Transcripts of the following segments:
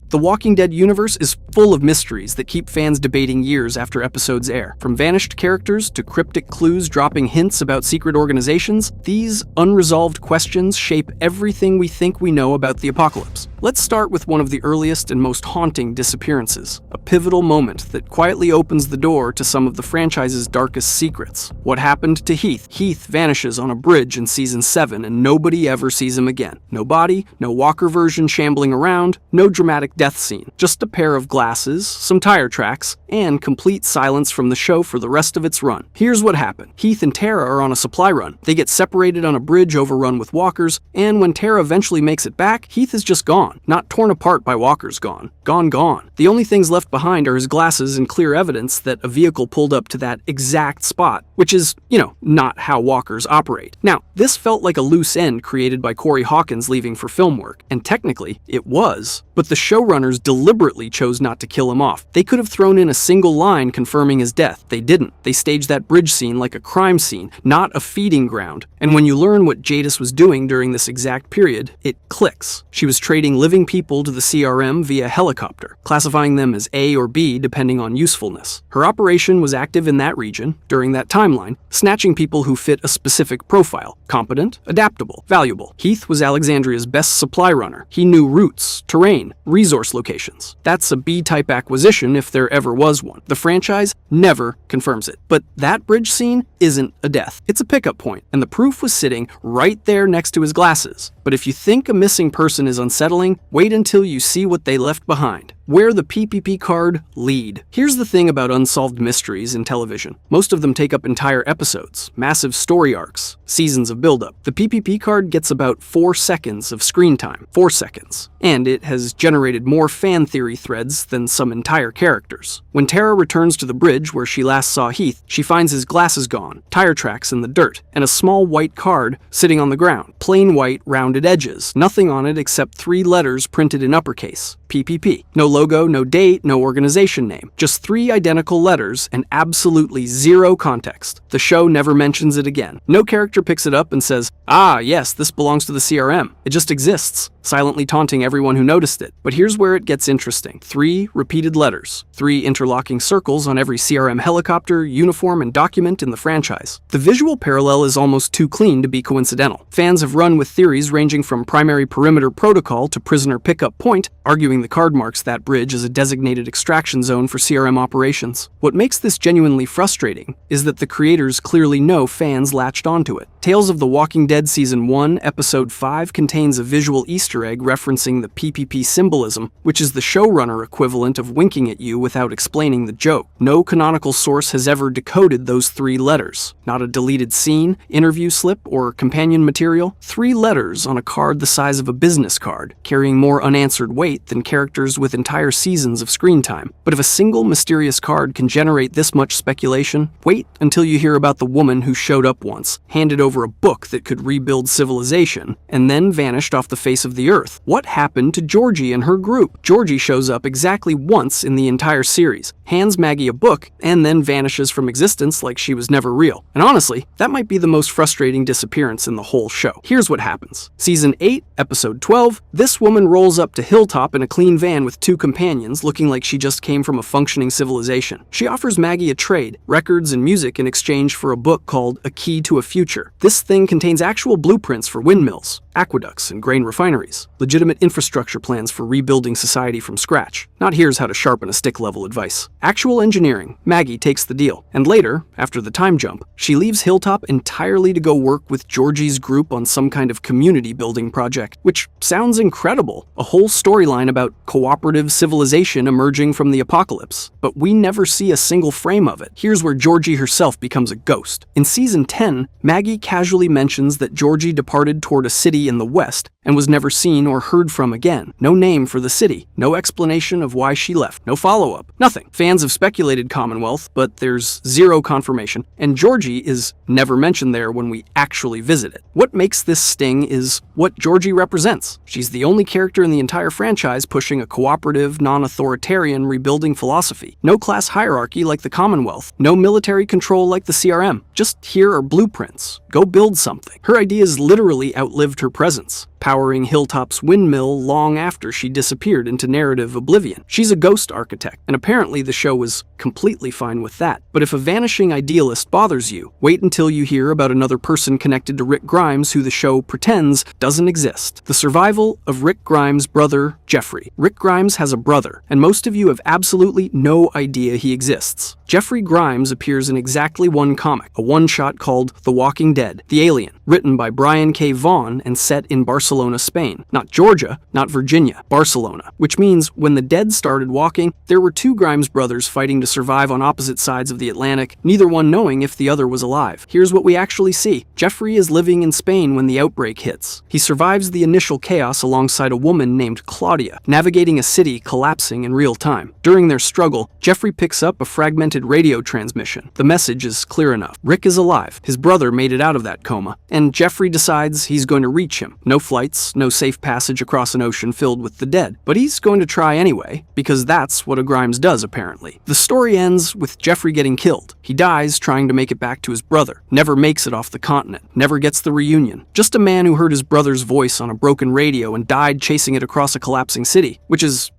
The Walking Dead universe is full of mysteries that keep fans debating years after episodes air. From vanished characters to cryptic clues dropping hints about secret organizations, these unresolved questions shape everything we think we know about the apocalypse. Let's start with one of the earliest and most haunting disappearances, a pivotal moment that quietly opens the door to some of the franchise's darkest secrets. What happened to Heath? Heath vanishes on a bridge in Season 7 and nobody ever sees him again. No body, no Walker version shambling around, no dramatic death scene. Just a pair of glasses, some tire tracks, and complete silence from the show for the rest of its run. Here's what happened. Heath and Tara are on a supply run. They get separated on a bridge overrun with walkers, and when Tara eventually makes it back, Heath is just gone. Not torn apart by walkers, gone. Gone. The only things left behind are his glasses and clear evidence that a vehicle pulled up to that exact spot, which is, not how walkers operate. Now, this felt like a loose end created by Corey Hawkins leaving for film work, and technically, it was. But the showrunners deliberately chose not to kill him off. They could have thrown in a single line confirming his death. They didn't. They staged that bridge scene like a crime scene, not a feeding ground. And when you learn what Jadis was doing during this exact period, it clicks. She was trading living people to the CRM via helicopter, classifying them as A or B depending on usefulness. Her operation was active in that region, during that timeline, snatching people who fit a specific profile: competent, adaptable, valuable. Heath was Alexandria's best supply runner. He knew routes, terrain, resource locations. That's a B-type acquisition if there ever was one. The franchise never confirms it. But that bridge scene isn't a death. It's a pickup point, and the proof was sitting right there next to his glasses. But if you think a missing person is unsettling, wait until you see what they left behind. Where the PPP card lead. Here's the thing about unsolved mysteries in television. Most of them take up entire episodes, massive story arcs, seasons of buildup. The PPP card gets about 4 seconds of screen time. 4 seconds. And it has generated more fan theory threads than some entire characters. When Tara returns to the bridge where she last saw Heath, she finds his glasses gone, tire tracks in the dirt, and a small white card sitting on the ground. Plain white, rounded edges. Nothing on it except 3 letters printed in uppercase. PPP. No logo, no date, no organization name. Just 3 identical letters and absolutely zero context. The show never mentions it again. No character picks it up and says, "Ah, yes, this belongs to the CRM." It just exists, silently taunting everyone who noticed it. But here's where it gets interesting. 3 repeated letters. 3 interlocking circles on every CRM helicopter, uniform, and document in the franchise. The visual parallel is almost too clean to be coincidental. Fans have run with theories ranging from primary perimeter protocol to prisoner pickup point, arguing the card marks that bridge as a designated extraction zone for CRM operations. What makes this genuinely frustrating is that the creators clearly know fans latched onto it. Tales of the Walking Dead Season 1, Episode 5 contains a visual Easter egg referencing the PPP symbolism, which is the showrunner equivalent of winking at you without explaining the joke. No canonical source has ever decoded those 3 letters. Not a deleted scene, interview slip, or companion material. 3 letters on a card the size of a business card, carrying more unanswered weight than characters with entire seasons of screen time. But if a single mysterious card can generate this much speculation, wait until you hear about the woman who showed up once, handed over a book that could rebuild civilization, and then vanished off the face of the earth. What happened to Georgie and her group? Georgie shows up exactly once in the entire series, hands Maggie a book, and then vanishes from existence like she was never real. And honestly, that might be the most frustrating disappearance in the whole show. Here's what happens. Season 8, Episode 12, this woman rolls up to Hilltop in a clean van with 2 companions, looking like she just came from a functioning civilization. She offers Maggie a trade, records and music in exchange for a book called A Key to a Future. This thing contains actual blueprints for windmills, aqueducts, and grain refineries. Legitimate infrastructure plans for rebuilding society from scratch. Not here's how to sharpen a stick level advice. Actual engineering. Maggie takes the deal. And later, after the time jump, she leaves Hilltop entirely to go work with Georgie's group on some kind of community building project, which sounds incredible. A whole storyline about cooperative civilization emerging from the apocalypse. But we never see a single frame of it. Here's where Georgie herself becomes a ghost. In Season 10, Maggie casually mentions that Georgie departed toward a city in the west and was never seen or heard from again. No name for the city, no explanation of why she left, no follow-up, nothing. Fans have speculated Commonwealth, but there's zero confirmation, and Georgie is never mentioned there when we actually visit it. What makes this sting is what Georgie represents. She's the only character in the entire franchise pushing a cooperative, non-authoritarian rebuilding philosophy. No class hierarchy like the Commonwealth, no military control like the CRM. Just here are blueprints. Go build something. Her ideas literally outlived her presence. powering Hilltop's windmill long after she disappeared into narrative oblivion. She's a ghost architect, and apparently the show was completely fine with that. But if a vanishing idealist bothers you, wait until you hear about another person connected to Rick Grimes who the show pretends doesn't exist. The survival of Rick Grimes' brother, Jeffrey. Rick Grimes has a brother, and most of you have absolutely no idea he exists. Jeffrey Grimes appears in exactly one comic, a one-shot called The Walking Dead, The Alien, written by Brian K. Vaughan and set in Barcelona, Spain. Not Georgia, not Virginia, Barcelona. Which means when the dead started walking, there were two Grimes brothers fighting to survive on opposite sides of the Atlantic, neither one knowing if the other was alive. Here's what we actually see. Jeffrey is living in Spain when the outbreak hits. He survives the initial chaos alongside a woman named Claudia, navigating a city collapsing in real time. During their struggle, Jeffrey picks up a fragmented radio transmission. The message is clear enough. Rick is alive. His brother made it out of that coma, and Jeffrey decides he's going to reach him. No flights, no safe passage across an ocean filled with the dead. But he's going to try anyway, because that's what a Grimes does, apparently. The story ends with Jeffrey getting killed. He dies trying to make it back to his brother, never makes it off the continent, never gets the reunion. Just a man who heard his brother's voice on a broken radio and died chasing it across a collapsing city, which is,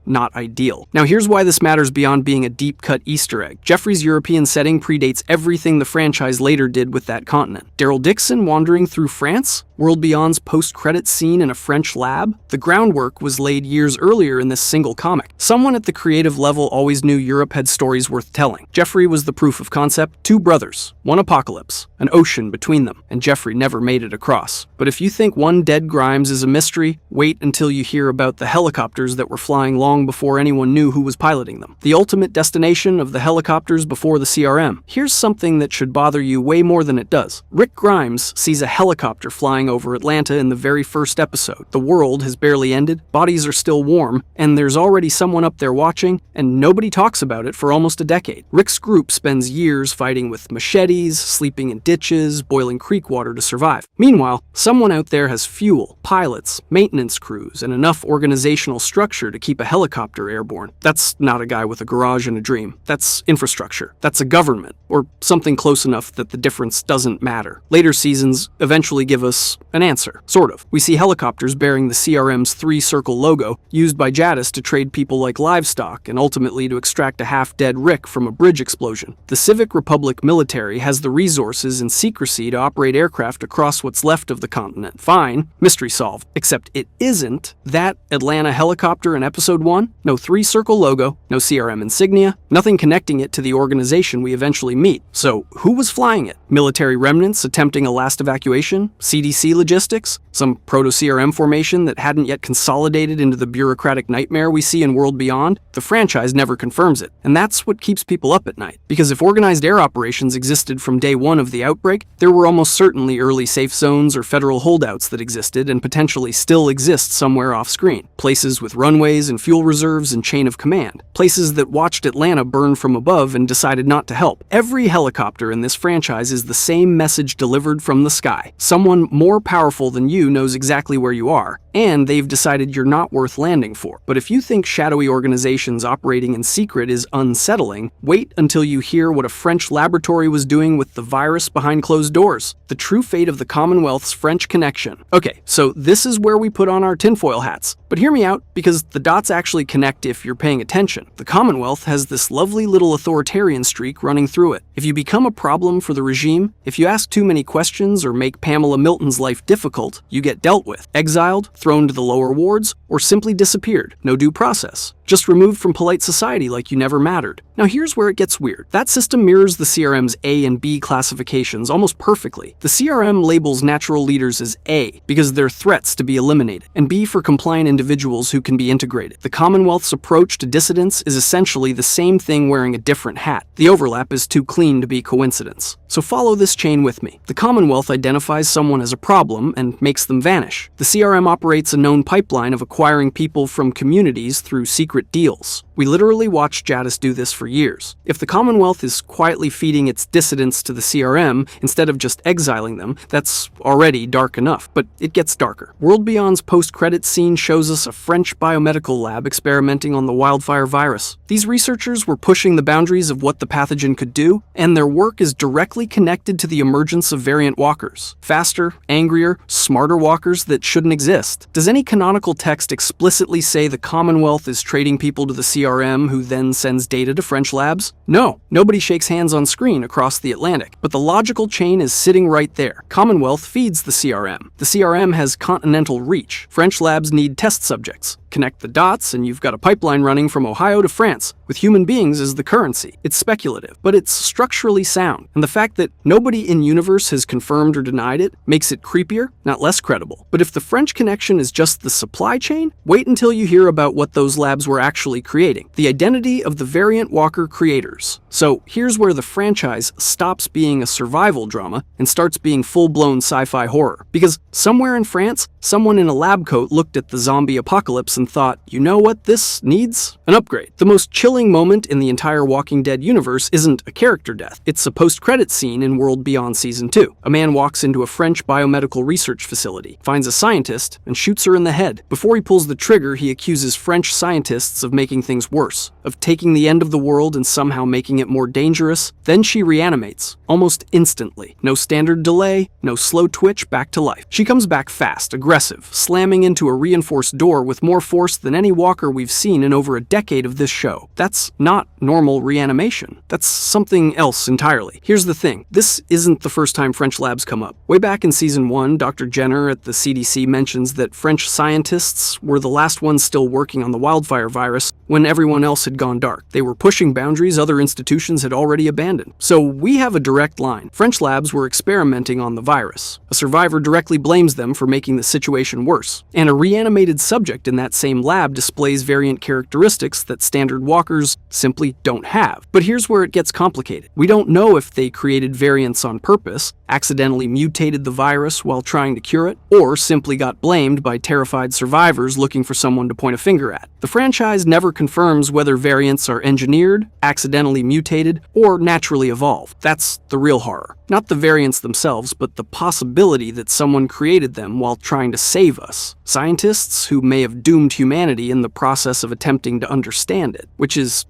not ideal. Now here's why this matters beyond being a deep-cut Easter egg. Jeffrey's European setting predates everything the franchise later did with that continent. Daryl Dixon wandering through France? World Beyond's post-credits scene in a French lab? The groundwork was laid years earlier in this single comic. Someone at the creative level always knew Europe had stories worth telling. Jeffrey was the proof of concept. Two brothers, one apocalypse, an ocean between them, and Jeffrey never made it across. But if you think one dead Grimes is a mystery, wait until you hear about the helicopters that were flying long before anyone knew who was piloting them. The ultimate destination of the helicopters before the CRM. Here's something that should bother you way more than it does. Rick Grimes sees a helicopter flying over Atlanta in the very first episode. The world has barely ended, bodies are still warm, and there's already someone up there watching, and nobody talks about it for almost a decade. Rick's group spends years fighting with machetes, sleeping in ditches, boiling creek water to survive. Meanwhile, someone out there has fuel, pilots, maintenance crews, and enough organizational structure to keep a helicopter airborne. That's not a guy with a garage and a dream. That's infrastructure. That's a government, or something close enough that the difference doesn't matter. Later seasons eventually give us an answer, sort of. We see helicopters bearing the CRM's three-circle logo, used by Jadis to trade people like livestock and ultimately to extract a half-dead Rick from a bridge explosion. The Civic Republic military has the resources and secrecy to operate aircraft across what's left of the continent. Fine, mystery solved. Except it isn't that Atlanta helicopter in episode 1. No three-circle logo, no CRM insignia, nothing connecting it to the organization we eventually meet. So who was flying it? Military remnants attempting a last evacuation? CDC logistics? Some proto-CRM formation that hadn't yet consolidated into the bureaucratic nightmare we see in World Beyond? The franchise never confirms it, and that's what keeps people up at night. Because if organized air operations existed from day one of the outbreak, there were almost certainly early safe zones or federal holdouts that existed and potentially still exist somewhere off-screen. Places with runways and fuel reserves and chain of command. Places that watched Atlanta burn from above and decided not to help. Every helicopter in this franchise is the same message delivered from the sky. Someone more powerful than you knows exactly where you are, and they've decided you're not worth landing for. But if you think shadowy organizations operating in secret is unsettling, wait until you hear what a French laboratory was doing with the virus behind closed doors. The true fate of the Commonwealth's French connection. Okay, so this is where we put on our tinfoil hats. But hear me out, because the dots actually connect if you're paying attention. The Commonwealth has this lovely little authoritarian streak running through it. If you become a problem for the regime, if you ask too many questions or make Pamela Milton's life difficult, you get dealt with. Exiled, thrown to the lower wards, or simply disappeared. No due process. Just removed from polite society like you never mattered. Now here's where it gets weird. That system mirrors the CRM's A and B classifications almost perfectly. The CRM labels natural leaders as A because they're threats to be eliminated, and B for compliant individuals who can be integrated. The Commonwealth's approach to dissidents is essentially the same thing wearing a different hat. The overlap is too clean to be coincidence. So follow this chain with me. The Commonwealth identifies someone as a problem and makes them vanish. The CRM operates a known pipeline of acquiring people from communities through secret secret deals. We literally watched Jadis do this for years. If the Commonwealth is quietly feeding its dissidents to the CRM instead of just exiling them, that's already dark enough, but it gets darker. World Beyond's post-credits scene shows us a French biomedical lab experimenting on the wildfire virus. These researchers were pushing the boundaries of what the pathogen could do, and their work is directly connected to the emergence of variant walkers. Faster, angrier, smarter walkers that shouldn't exist. Does any canonical text explicitly say the Commonwealth is trading people to the CRM who then sends data to French labs? No, nobody shakes hands on screen across the Atlantic, but the logical chain is sitting right there. Commonwealth feeds the CRM. The CRM has continental reach. French labs need test subjects. Connect the dots, and you've got a pipeline running from Ohio to France, with human beings as the currency. It's speculative, but it's structurally sound, and the fact that nobody in universe has confirmed or denied it makes it creepier, not less credible. But if the French connection is just the supply chain, wait until you hear about what those labs were actually creating. The identity of the variant walker creators. So here's where the franchise stops being a survival drama and starts being full-blown sci-fi horror. Because somewhere in France, someone in a lab coat looked at the zombie apocalypse and thought, you know what this needs? An upgrade. The most chilling moment in the entire Walking Dead universe isn't a character death. It's a post-credit scene in World Beyond Season 2. A man walks into a French biomedical research facility, finds a scientist, and shoots her in the head. Before he pulls the trigger, he accuses French scientists of making things worse, of taking the end of the world and somehow making it more dangerous. Then she reanimates, almost instantly. No standard delay, no slow twitch back to life. She comes back fast, aggressive, slamming into a reinforced door with more force than any walker we've seen in over a decade of this show. That's not normal reanimation. That's something else entirely. Here's the thing. This isn't the first time French labs come up. Way back in Season 1, Dr. Jenner at the CDC mentions that French scientists were the last ones still working on the wildfire virus when everyone else had gone dark. They were pushing boundaries other institutions had already abandoned. So we have a direct line. French labs were experimenting on the virus. A survivor directly blames them for making the situation worse. And a reanimated subject in that same lab displays variant characteristics that standard walkers simply don't have. But here's where it gets complicated. We don't know if they created variants on purpose, accidentally mutated the virus while trying to cure it, or simply got blamed by terrified survivors looking for someone to point a finger at. The franchise never confirms whether variants are engineered, accidentally mutated, or naturally evolved. That's the real horror. Not the variants themselves, but the possibility that someone created them while trying to save us. Scientists who may have doomed humanity in the process of attempting to understand it, which is,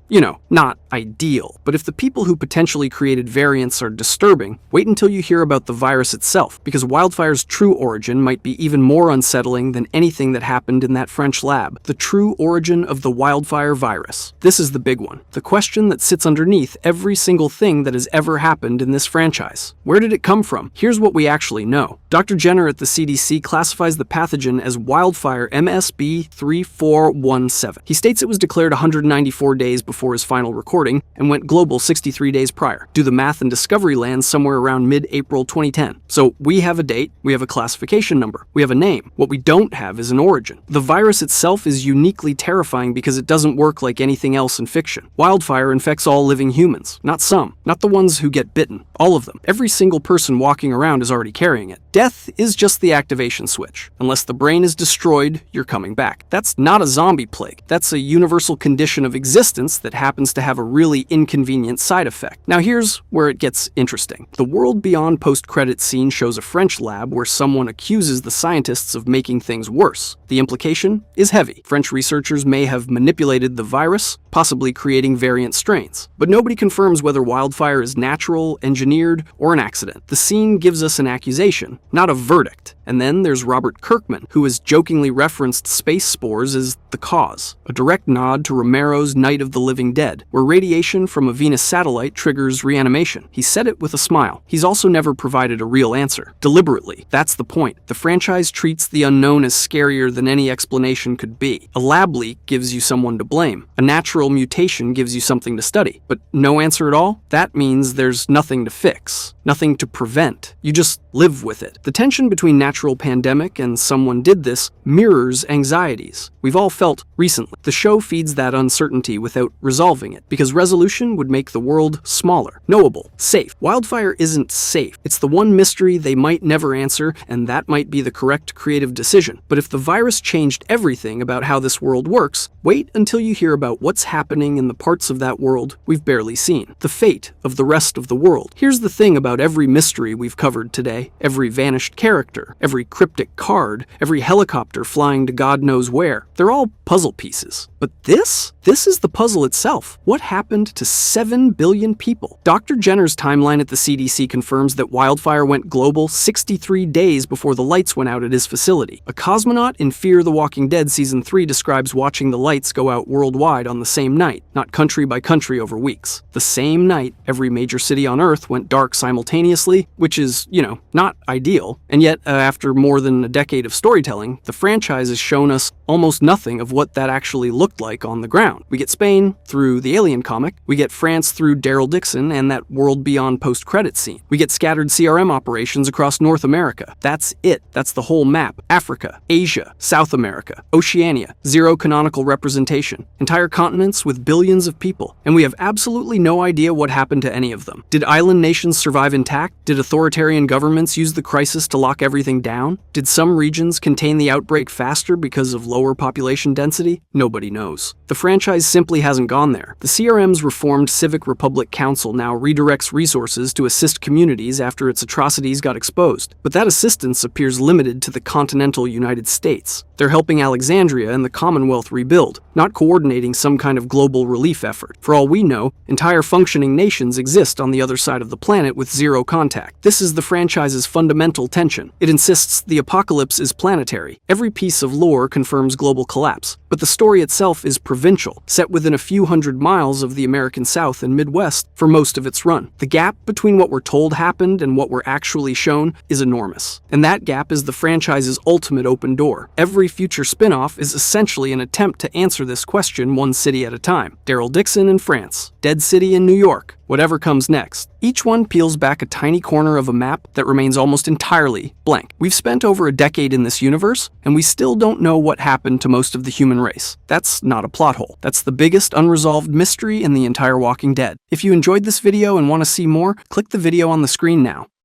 not ideal. But if the people who potentially created variants are disturbing, wait until you hear about the virus itself, because wildfire's true origin might be even more unsettling than anything that happened in that French lab. The true origin of the wildfire virus. This is the big one. The question that sits underneath every single thing that has ever happened in this franchise. Where did it come from? Here's what we actually know. Dr. Jenner at the CDC classifies the pathogen as wildfire MSB 3417. He states it was declared 194 days before his final recording and went global 63 days prior. Do the math, and discovery lands somewhere around mid-April 2010. So we have a date, we have a classification number, we have a name. What we don't have is an origin. The virus itself is uniquely terrifying because it doesn't work like anything else in fiction. Wildfire infects all living humans, not some, not the ones who get bitten, all of them. Every single person walking around is already carrying it. Death is just the activation switch. Unless the brain is destroyed, you're coming back. That's not a zombie plague. That's a universal condition of existence that happens to have a really inconvenient side effect. Now here's where it gets interesting. The World Beyond post-credits scene shows a French lab where someone accuses the scientists of making things worse. The implication is heavy. French researchers may have manipulated the virus, possibly creating variant strains. But nobody confirms whether wildfire is natural, engineered, or an accident. The scene gives us an accusation, not a verdict. And then there's Robert Kirkman, who has jokingly referenced space spores as the cause, a direct nod to Romero's Night of the Living Dead, where radiation from a Venus satellite triggers reanimation. He said it with a smile. He's also never provided a real answer. Deliberately. That's the point. The franchise treats the unknown as scarier than any explanation could be. A lab leak gives you someone to blame. A natural mutation gives you something to study. But no answer at all? That means there's nothing to fix, nothing to prevent. You just live with it. The tension between natural natural pandemic and someone did this mirrors anxieties we've all felt recently. The show feeds that uncertainty without resolving it, because resolution would make the world smaller, knowable, safe. Wildfire isn't safe. It's the one mystery they might never answer, and that might be the correct creative decision. But if the virus changed everything about how this world works, wait until you hear about what's happening in the parts of that world we've barely seen. The fate of the rest of the world. Here's the thing about every mystery we've covered today, every vanished character, every cryptic card, every helicopter flying to God knows where. They're all puzzle pieces. But this is the puzzle itself. What happened to 7 billion people? Dr. Jenner's timeline at the CDC confirms that wildfire went global 63 days before the lights went out at his facility. A cosmonaut in Fear the Walking Dead Season 3 describes watching the lights go out worldwide on the same night, not country by country over weeks. The same night, every major city on Earth went dark simultaneously, which is, not ideal. And yet, after more than a decade of storytelling, the franchise has shown us almost nothing of what that actually looked like on the ground. We get Spain through the Alien comic, we get France through Daryl Dixon and that World Beyond post-credit scene. We get scattered CRM operations across North America. That's it. That's the whole map. Africa, Asia, South America, Oceania, zero canonical representation. Entire continents with billions of people. And we have absolutely no idea what happened to any of them. Did island nations survive intact? Did authoritarian governments use the crisis to lock everything down? Did some regions contain the outbreak faster because of lower population density? Nobody knows. The franchise simply hasn't gone there. The CRM's reformed Civic Republic Council now redirects resources to assist communities after its atrocities got exposed. But that assistance appears limited to the continental United States. They're helping Alexandria and the Commonwealth rebuild, not coordinating some kind of global relief effort. For all we know, entire functioning nations exist on the other side of the planet with zero contact. This is the franchise's fundamental tension. It insists the apocalypse is planetary. Every piece of lore confirms global collapse. But the story itself is provincial, set within a few hundred miles of the American South and Midwest for most of its run. The gap between what we're told happened and what we're actually shown is enormous. And that gap is the franchise's ultimate open door. Every future spin-off is essentially an attempt to answer this question one city at a time. Daryl Dixon in France, Dead City in New York, whatever comes next. Each one peels back a tiny corner of a map that remains almost entirely blank. We've spent over a decade in this universe, and we still don't know what happened to most of the human race. That's not a plot hole. That's the biggest unresolved mystery in the entire Walking Dead. If you enjoyed this video and want to see more, click the video on the screen now.